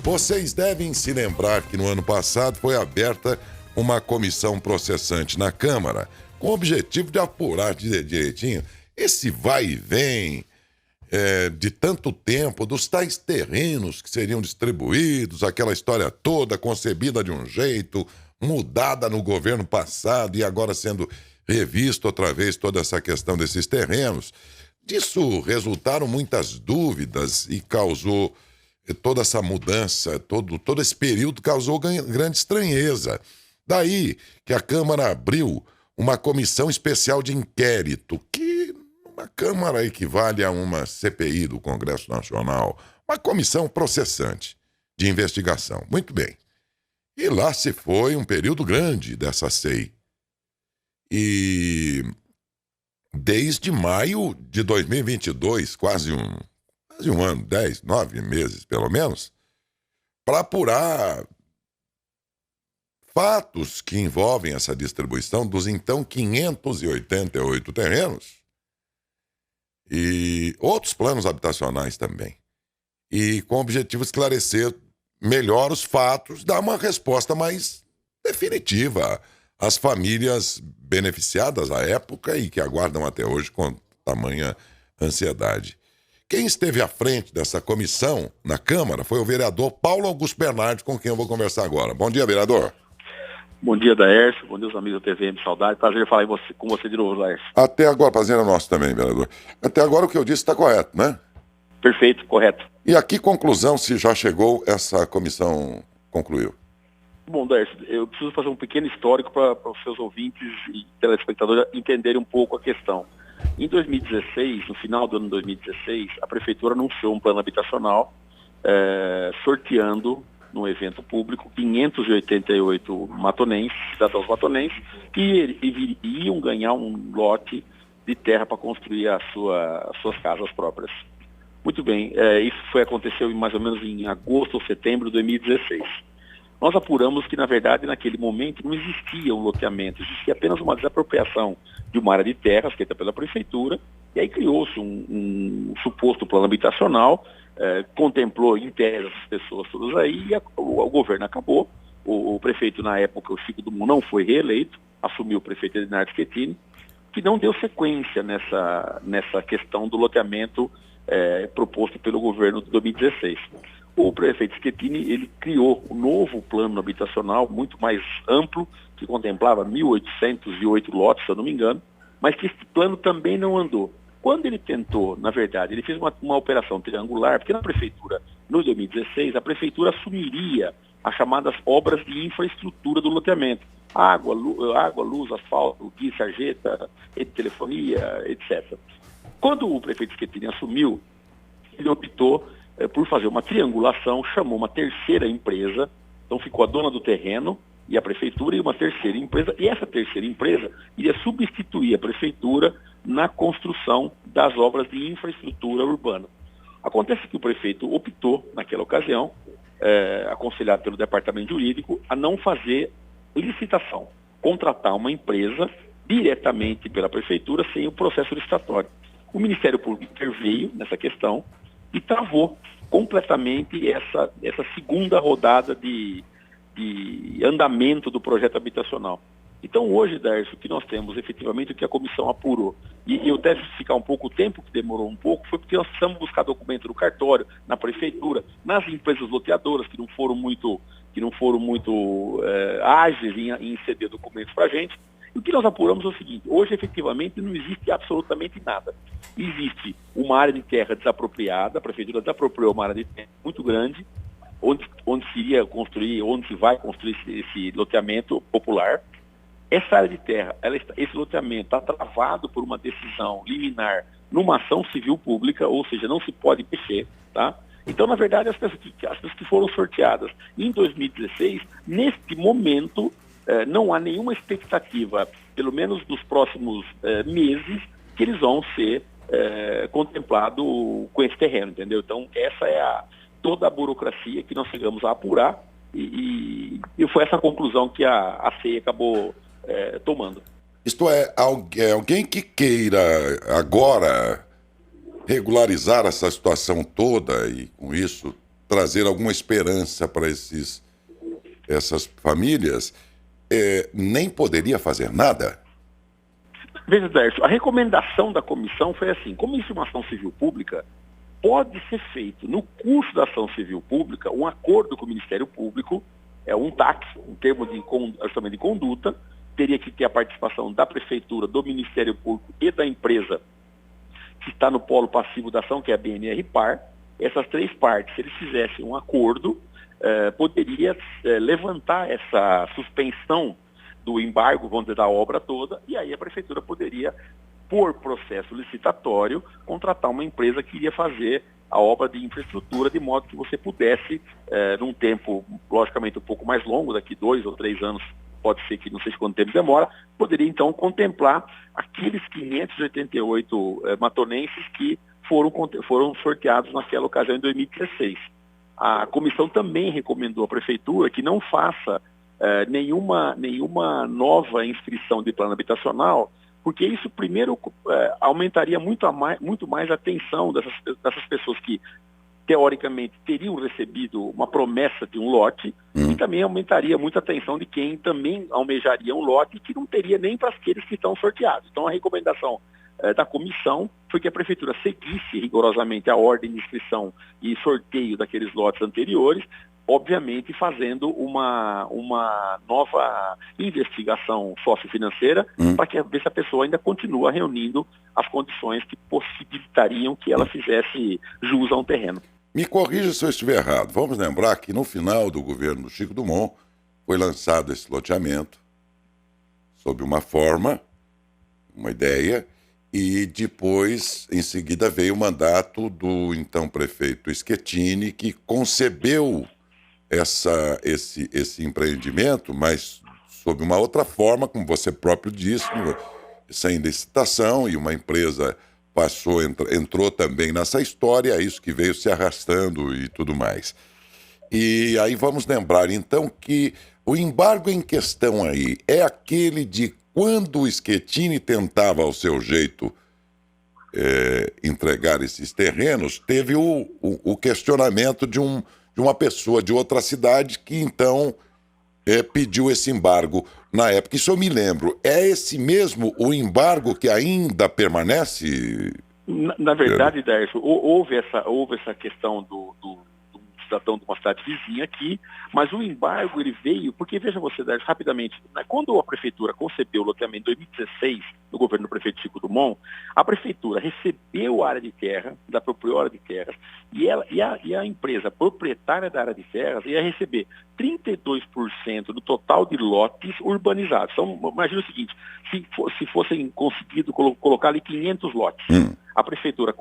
Vocês devem se lembrar que no ano passado foi aberta uma comissão processante na Câmara com o objetivo de apurar direitinho esse vai e vem de tanto tempo dos tais terrenos que seriam distribuídos, aquela história toda concebida de um jeito, mudada no governo passado e agora sendo revisto outra vez toda essa questão desses terrenos. Disso resultaram muitas dúvidas e causou toda essa mudança, todo esse período causou grande estranheza. Daí que a Câmara abriu uma comissão especial de inquérito, que uma Câmara equivale a uma CPI do Congresso Nacional, uma comissão processante de investigação. Muito bem. E lá se foi um período grande dessa CEI. E desde maio de 2022, quase um ano, 10, 9 meses pelo menos, para apurar fatos que envolvem essa distribuição dos então 588 terrenos e outros planos habitacionais também. E com o objetivo de esclarecer melhor os fatos, dar uma resposta mais definitiva às famílias beneficiadas à época e que aguardam até hoje com tamanha ansiedade. Quem esteve à frente dessa comissão na Câmara foi o vereador Paulo Augusto Bernardi, com quem eu vou conversar agora. Bom dia, vereador. Bom dia, Daércio. Bom dia, os amigos da TVM Saudade. Prazer falar com você de novo, Daércio. Até agora, prazer é nosso também, vereador. Até agora o que eu disse está correto, né? Perfeito, correto. E a que conclusão se já chegou essa comissão concluiu? Bom, Daércio, eu preciso fazer um pequeno histórico para os seus ouvintes e telespectadores entenderem um pouco a questão. Em 2016, no final do ano de 2016, a Prefeitura anunciou um plano habitacional sorteando, num evento público, 588 matonenses, cidadãos matonenses, que iriam ganhar um lote de terra para construir as suas casas próprias. Muito bem, isso aconteceu mais ou menos em agosto ou setembro de 2016. Nós apuramos que, na verdade, naquele momento não existia um loteamento, existia apenas uma desapropriação de uma área de terras feita pela Prefeitura, e aí criou-se um suposto plano habitacional, contemplou em tese essas pessoas todas aí, e o governo acabou. O prefeito, na época, o Chico Dumont, não foi reeleito, assumiu o prefeito Edinardo Schettini, que não deu sequência nessa questão do loteamento proposto pelo governo de 2016. O prefeito Schettini, ele criou um novo plano habitacional muito mais amplo, que contemplava 1.808 lotes, se eu não me engano, mas que esse plano também não andou. Quando ele tentou, na verdade, ele fez uma operação triangular, porque na Prefeitura, no 2016, a Prefeitura assumiria as chamadas obras de infraestrutura do loteamento. Água, luz, asfalto, guia, sarjeta, rede de telefonia, etc. Quando o prefeito Schettini assumiu, ele optou por fazer uma triangulação, chamou uma terceira empresa, então ficou a dona do terreno e a Prefeitura e uma terceira empresa, e essa terceira empresa iria substituir a Prefeitura na construção das obras de infraestrutura urbana. Acontece que o prefeito optou, naquela ocasião, aconselhado pelo departamento jurídico, a não fazer licitação, contratar uma empresa diretamente pela Prefeitura sem o processo licitatório. O Ministério Público interveio nessa questão e travou completamente essa segunda rodada de andamento do projeto habitacional. Então hoje, Daércio, o que nós temos efetivamente, o que a comissão apurou, e eu devo ficar um pouco, o tempo que demorou um pouco, foi porque nós precisamos buscar documento no cartório, na Prefeitura, nas empresas loteadoras, que não foram muito ágeis em ceder documentos para a gente. E o que nós apuramos é o seguinte: hoje efetivamente não existe absolutamente nada. Existe uma área de terra desapropriada, a Prefeitura desapropriou uma área de terra muito grande, onde se iria construir, onde se vai construir esse loteamento popular. Essa área de terra, esse loteamento está travado por uma decisão liminar numa ação civil pública, ou seja, não se pode mexer, tá? Então, na verdade, as pessoas que foram sorteadas em 2016, neste momento, não há nenhuma expectativa, pelo menos nos próximos meses, que eles vão ser contemplados com esse terreno, entendeu? Então, essa é toda a burocracia que nós chegamos a apurar e foi essa a conclusão que a CEI acabou tomando. Isto é, alguém que queira agora regularizar essa situação toda e, com isso, trazer alguma esperança para essas famílias, nem poderia fazer nada? Veja, Dércio, a recomendação da comissão foi assim: como isso é uma ação civil pública, pode ser feito no curso da ação civil pública um acordo com o Ministério Público, um TAC, um termo de ajustamento de conduta, teria que ter a participação da Prefeitura, do Ministério Público e da empresa que está no polo passivo da ação, que é a BNR-Par. Essas três partes, se eles fizessem um acordo, poderia levantar essa suspensão do embargo, vamos dizer, da obra toda, e aí a Prefeitura poderia, por processo licitatório, contratar uma empresa que iria fazer a obra de infraestrutura, de modo que você pudesse, num tempo, logicamente, um pouco mais longo, daqui 2 ou 3 anos, pode ser que não sei quanto tempo demora, poderia então contemplar aqueles 588 matonenses que foram sorteados naquela ocasião em 2016. A comissão também recomendou à Prefeitura que não faça nenhuma nova inscrição de plano habitacional, porque isso primeiro aumentaria muito mais a tensão dessas pessoas que teoricamente teriam recebido uma promessa de um lote, e também aumentaria muito a tensão de quem também almejaria um lote e que não teria nem para aqueles que estão sorteados. Então a recomendação da comissão foi que a Prefeitura seguisse rigorosamente a ordem de inscrição e sorteio daqueles lotes anteriores, obviamente fazendo uma nova investigação sociofinanceira para ver se a pessoa ainda continua reunindo as condições que possibilitariam que ela fizesse jus a um terreno. Me corrija se eu estiver errado. Vamos lembrar que no final do governo do Chico Dumont foi lançado esse loteamento sob uma forma, uma ideia, e depois, em seguida, veio o mandato do então prefeito Schettini, que concebeu esse empreendimento, mas sob uma outra forma, como você próprio disse, sem licitação, e uma empresa entrou também nessa história, isso que veio se arrastando e tudo mais. E aí vamos lembrar, então, que o embargo em questão aí é aquele de quando o Schettini tentava, ao seu jeito, entregar esses terrenos, teve o questionamento de uma pessoa de outra cidade que, então, pediu esse embargo na época. Isso eu me lembro. É esse mesmo o embargo que ainda permanece? Na verdade, Dércio, houve essa questão do cidadão de uma cidade vizinha aqui, mas o embargo ele veio, porque veja você, Dércio, rapidamente, quando a Prefeitura concebeu o loteamento em 2016, no governo do prefeito Chico Dumont, a Prefeitura recebeu a área de terra, apropriou a área de terras, e a empresa proprietária da área de terras ia receber 32% do total de lotes urbanizados. Então, imagina o seguinte, se fossem conseguido colocar ali 500 lotes, a Prefeitura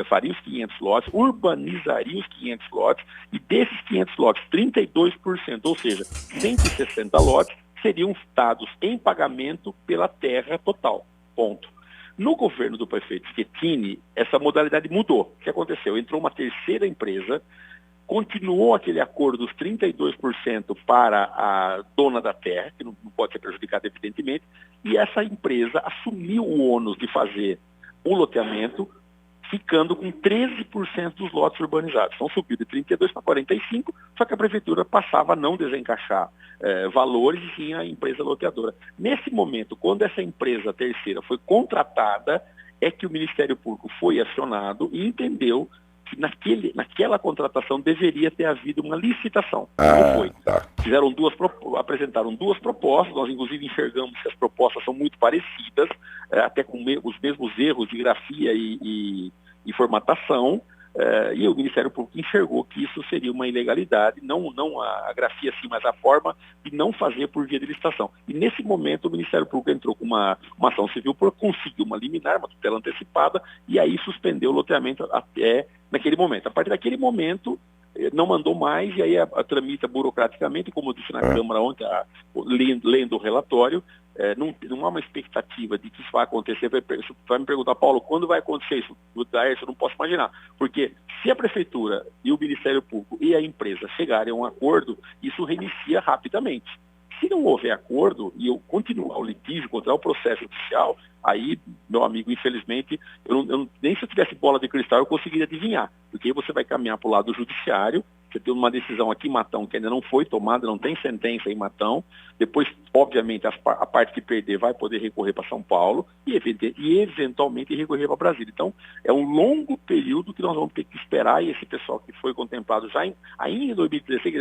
faria os 500 lotes, urbanizaria os 500 lotes, e desses 500 lotes, 32%, ou seja, 160 lotes, seriam dados em pagamento pela terra total. Ponto. No governo do prefeito Schettini, essa modalidade mudou. O que aconteceu? Entrou uma terceira empresa, continuou aquele acordo dos 32% para a dona da terra, que não pode ser prejudicada, evidentemente, e essa empresa assumiu o ônus de fazer o loteamento, ficando com 13% dos lotes urbanizados. Então subiu de 32% para 45%, só que a Prefeitura passava a não desencaixar valores e sim a empresa loteadora. Nesse momento, quando essa empresa terceira foi contratada, é que o Ministério Público foi acionado e entendeu que naquela contratação deveria ter havido uma licitação. Não foi. Tá. Apresentaram duas propostas, nós inclusive enxergamos que as propostas são muito parecidas, até com os mesmos erros de grafia e formatação, e o Ministério Público enxergou que isso seria uma ilegalidade, não a grafia sim, mas a forma de não fazer por via de licitação. E nesse momento o Ministério Público entrou com uma ação civil para conseguir uma liminar, uma tutela antecipada, e aí suspendeu o loteamento até naquele momento. A partir daquele momento, não mandou mais, e aí tramita burocraticamente, como eu disse na Câmara ontem, lendo o relatório, não há uma expectativa de que isso vai acontecer. Vai me perguntar, Paulo, quando vai acontecer isso? Eu não posso imaginar, porque se a Prefeitura e o Ministério Público e a empresa chegarem a um acordo, isso reinicia rapidamente. Se não houver acordo e eu continuar o litígio, continuar o processo judicial, aí, meu amigo, infelizmente, nem se eu tivesse bola de cristal eu conseguiria adivinhar, porque aí você vai caminhar para o lado judiciário. Você tem uma decisão aqui em Matão que ainda não foi tomada, não tem sentença em Matão. Depois, obviamente, a parte que perder vai poder recorrer para São Paulo e eventualmente recorrer para Brasília. Então, é um longo período que nós vamos ter que esperar, e esse pessoal que foi contemplado ainda em 2016,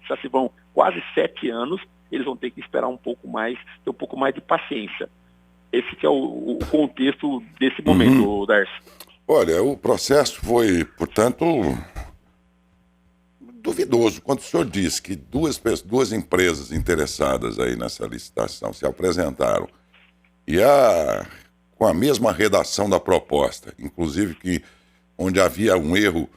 já se vão quase 7 anos, eles vão ter que esperar um pouco mais, ter um pouco mais de paciência. Esse que é o contexto desse momento, Darcy. Olha, o processo foi, portanto, duvidoso. Quando o senhor disse que duas empresas interessadas aí nessa licitação se apresentaram e com a mesma redação da proposta, inclusive que onde havia um erro,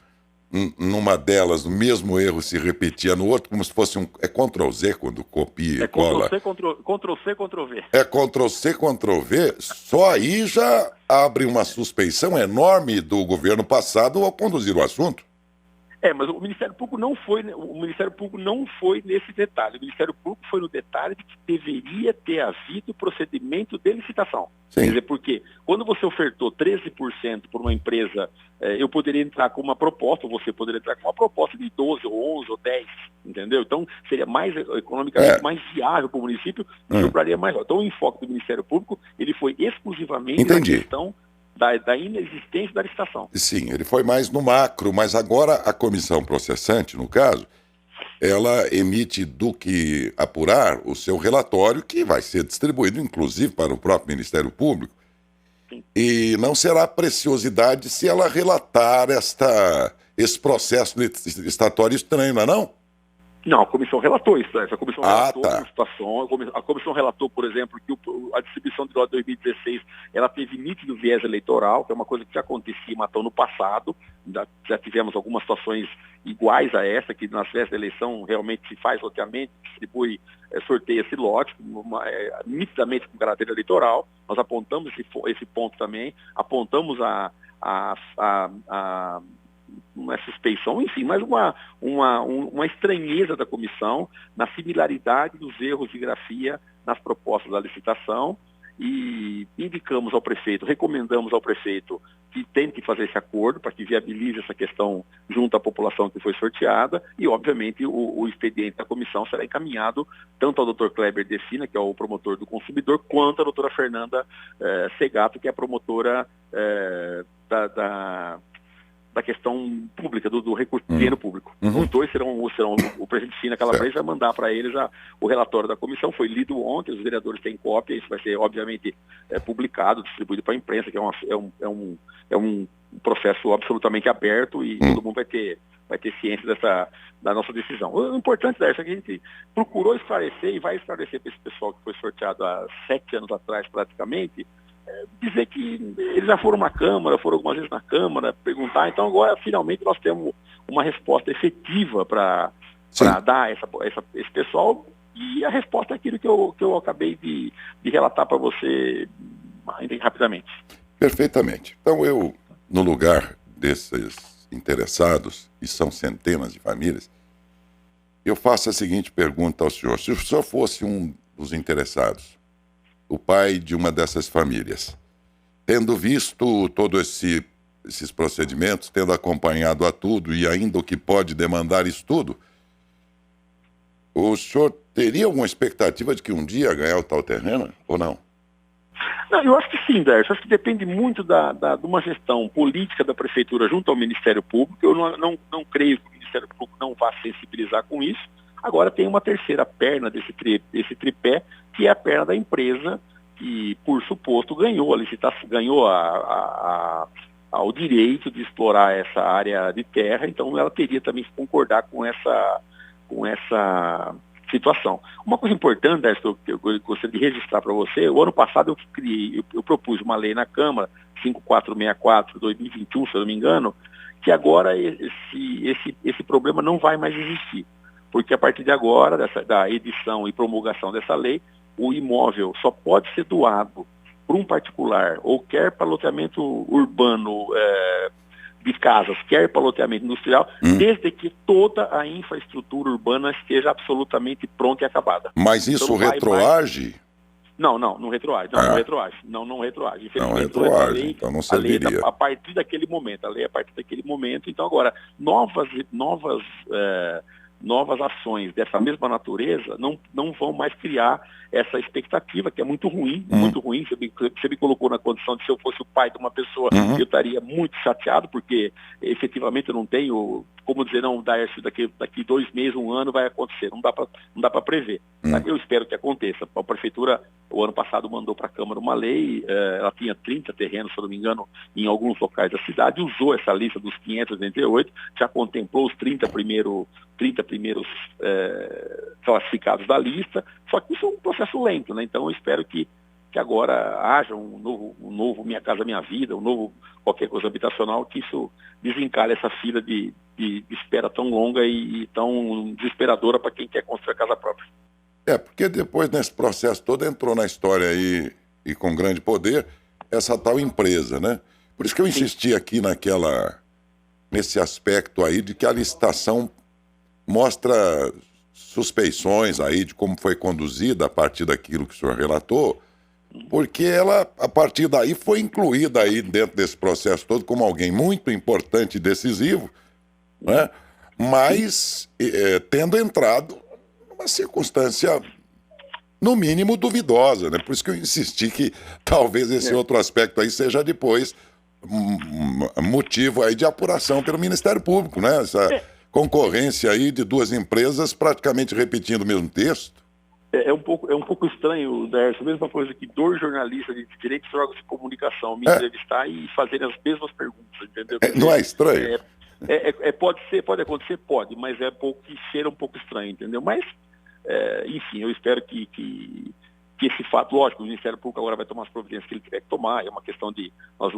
numa delas, o mesmo erro se repetia no outro, como se fosse é Ctrl+Z quando copia e cola. Ctrl+C, Ctrl+V. É Ctrl+C, Ctrl+V, só aí já abre uma suspeição enorme do governo passado ao conduzir o assunto. Mas o Ministério Público não foi nesse detalhe. O Ministério Público foi no detalhe de que deveria ter havido procedimento de licitação. Sim. Quer dizer, porque quando você ofertou 13% por uma empresa, eu poderia entrar com uma proposta, ou você poderia entrar com uma proposta de 12, ou 11, ou 10, entendeu? Então, seria mais economicamente mais viável para o município e cobraria mais. Então, o enfoque do Ministério Público, ele foi exclusivamente na questão da inexistência da licitação. Sim, ele foi mais no macro, mas agora a comissão processante, no caso, ela emite do que apurar o seu relatório, que vai ser distribuído, inclusive, para o próprio Ministério Público. Sim. E não será preciosidade se ela relatar esse processo licitatório estranho, não é não? Não, a comissão relatou isso. A comissão relatou tá. a situação. A comissão relatou, por exemplo, que a distribuição de lote 2016 ela teve nítido viés eleitoral, que é uma coisa que já acontecia em Matão no passado. Já tivemos algumas situações iguais a essa, que nas festas da eleição realmente se faz loteamento, distribui, sorteia esse lote, nitidamente com caráter eleitoral. Nós apontamos esse ponto também, apontamos uma suspeição, enfim, mas uma estranheza da comissão na similaridade dos erros de grafia nas propostas da licitação, e indicamos ao prefeito, recomendamos ao prefeito que tente fazer esse acordo para que viabilize essa questão junto à população que foi sorteada, e obviamente o expediente da comissão será encaminhado tanto ao Dr. Kleber Defina, que é o promotor do consumidor, quanto à doutora Fernanda Segato, que é a promotora da questão pública, do recurso de dinheiro público. Os dois serão o presidente Fina Calabrese vai mandar para eles o relatório da comissão, foi lido ontem, os vereadores têm cópia, isso vai ser, obviamente, publicado, distribuído para a imprensa, que é um processo absolutamente aberto, e todo mundo vai ter ciência da nossa decisão. O importante é que a gente procurou esclarecer e vai esclarecer para esse pessoal que foi sorteado há 7 anos atrás, praticamente, dizer que eles já foram na Câmara, foram algumas vezes na Câmara, perguntar. Então agora finalmente nós temos uma resposta efetiva para dar esse pessoal, e a resposta é aquilo que eu acabei de relatar para você ainda rapidamente. Perfeitamente. Então eu, no lugar desses interessados, e são centenas de famílias, eu faço a seguinte pergunta ao senhor: se o senhor fosse um dos interessados, o pai de uma dessas famílias, tendo visto todos esses procedimentos, tendo acompanhado a tudo e ainda o que pode demandar isso tudo, o senhor teria alguma expectativa de que um dia ganhar o tal terreno ou não? Não, eu acho que sim, Darcy. Acho que depende muito de uma gestão política da Prefeitura junto ao Ministério Público. Eu não creio que o Ministério Público não vá sensibilizar com isso. Agora tem uma terceira perna desse tripé, que é a perna da empresa, que, por suposto, ganhou a licitação, ganhou o direito de explorar essa área de terra, então ela teria também que concordar com essa situação. Uma coisa importante, que eu gostaria de registrar para você: o ano passado eu propus uma lei na Câmara, 5464/2021, se eu não me engano, que agora esse problema não vai mais existir. Porque a partir de agora, da edição e promulgação dessa lei, o imóvel só pode ser doado por um particular, ou quer para loteamento urbano de casas, quer para loteamento industrial, desde que toda a infraestrutura urbana esteja absolutamente pronta e acabada. Mas isso retroage? Não retroage. Não retroage. Não retroage. Infelizmente, não retroage, então não serviria. A lei a partir daquele momento. A lei a partir daquele momento. Então, agora, novas ações dessa mesma natureza não vão mais criar essa expectativa, que é muito ruim, muito ruim. Você me colocou na condição de, se eu fosse o pai de uma pessoa, eu estaria muito chateado, porque efetivamente eu não tenho como dizer, não, Daércio, daqui 2 meses, 1 ano vai acontecer. Não dá para prever. Eu espero que aconteça. A prefeitura, o ano passado, mandou para a Câmara uma lei, ela tinha 30 terrenos, se eu não me engano, em alguns locais da cidade, usou essa lista dos 588, já contemplou os 30 primeiros classificados da lista, só que isso é um processo lento, né? Então eu espero que agora haja um novo Minha Casa Minha Vida, um novo qualquer coisa habitacional, que isso desencalhe essa fila de espera tão longa e tão desesperadora para quem quer construir a casa própria. Porque depois, nesse processo todo, entrou na história aí, e com grande poder, essa tal empresa, né? Por isso que eu insisti aqui nesse aspecto aí de que a licitação mostra suspeições aí de como foi conduzida a partir daquilo que o senhor relatou, porque ela, a partir daí, foi incluída aí dentro desse processo todo como alguém muito importante e decisivo, né? Mas tendo entrado numa circunstância, no mínimo, duvidosa, né? Por isso que eu insisti que talvez esse outro aspecto aí seja depois motivo aí de apuração pelo Ministério Público, né? Essa concorrência aí de 2 empresas praticamente repetindo o mesmo texto. É um pouco estranho, Dércio, a mesma coisa que 2 jornalistas de direitos de órgãos de comunicação me entrevistar e fazerem as mesmas perguntas, entendeu? Não é estranho? Pode acontecer, pode, mas cheira um pouco estranho, entendeu? Mas, enfim, eu espero que esse fato, lógico, o Ministério Público agora vai tomar as providências que ele tiver que tomar, é uma questão de nós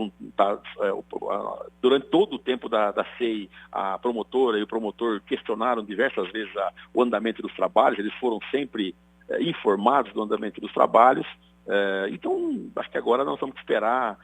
durante todo o tempo da SEI, a promotora e o promotor questionaram diversas vezes o andamento dos trabalhos, eles foram sempre informados do andamento dos trabalhos, então acho que agora nós temos que esperar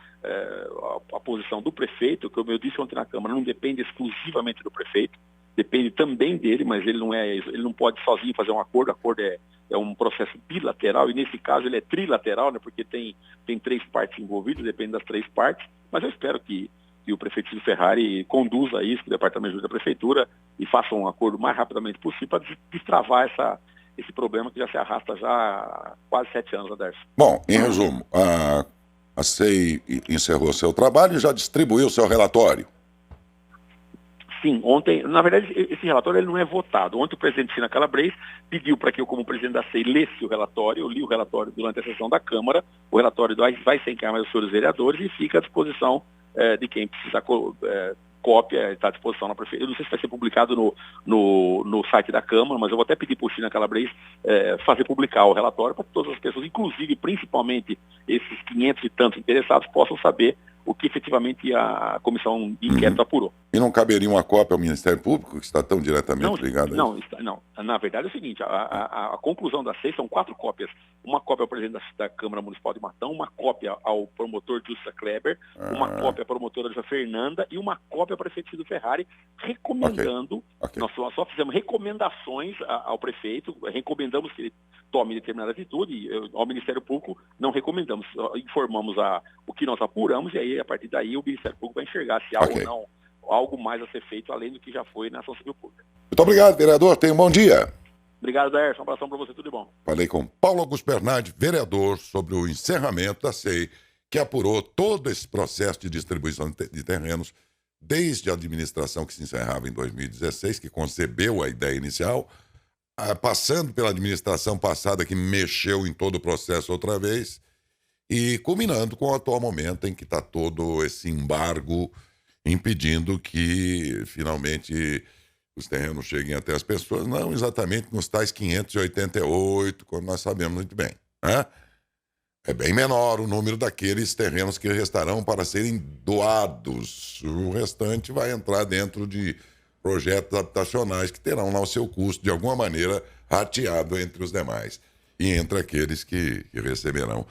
a posição do prefeito, que como eu disse ontem na Câmara, não depende exclusivamente do prefeito, depende também dele, mas ele não pode sozinho fazer um acordo. Acordo é um processo bilateral, e nesse caso ele é trilateral, né, porque tem 3 partes envolvidas, depende das 3 partes, mas eu espero que o prefeito Cícero Ferrari conduza isso, que o Departamento da Prefeitura, e faça um acordo o mais rapidamente possível para destravar esse problema que já se arrasta já há quase 7 anos, Adércio. Bom, em resumo, a SEI encerrou seu trabalho e já distribuiu seu relatório. Sim, ontem, na verdade, esse relatório ele não é votado. Ontem o presidente China Calabres pediu para que eu, como presidente da SEI, lesse o relatório. Eu li o relatório durante a sessão da Câmara. O relatório vai ser encaminhado aos senhores vereadores e fica à disposição de quem precisar cópia, está à disposição na prefeitura. Eu não sei se vai ser publicado no site da Câmara, mas eu vou até pedir para o China Calabres fazer publicar o relatório para que todas as pessoas, inclusive, principalmente esses 500 e tantos interessados, possam saber o que efetivamente a comissão de inquérito apurou. E não caberia uma cópia ao Ministério Público, que está tão diretamente ligado a isso? Não. Na verdade é o seguinte, a conclusão da SEI são 4 cópias. Uma cópia ao presidente da Câmara Municipal de Matão, uma cópia ao promotor Justa Kleber, uma cópia à promotora José Fernanda e uma cópia ao prefeito Cícero Ferrari, recomendando, nós só fizemos recomendações ao prefeito, recomendamos que ele tome determinada atitude, e ao Ministério Público não recomendamos, informamos o que nós apuramos, e aí a partir daí o Ministério Público vai enxergar se há ou não algo mais a ser feito, além do que já foi na ação civil pública. Muito obrigado, vereador. Tenha um bom dia. Obrigado, Daércio. Um abração para você. Tudo de bom. Falei com Paulo Augusto Bernardi, vereador, sobre o encerramento da SEI, que apurou todo esse processo de distribuição de terrenos, desde a administração que se encerrava em 2016, que concebeu a ideia inicial, passando pela administração passada, que mexeu em todo o processo outra vez, e culminando com o atual momento em que está todo esse embargo impedindo que, finalmente, os terrenos cheguem até as pessoas, não exatamente nos tais 588, como nós sabemos muito bem, né? É bem menor o número daqueles terrenos que restarão para serem doados. O restante vai entrar dentro de projetos habitacionais que terão lá o seu custo, de alguma maneira, rateado entre os demais e entre aqueles que receberão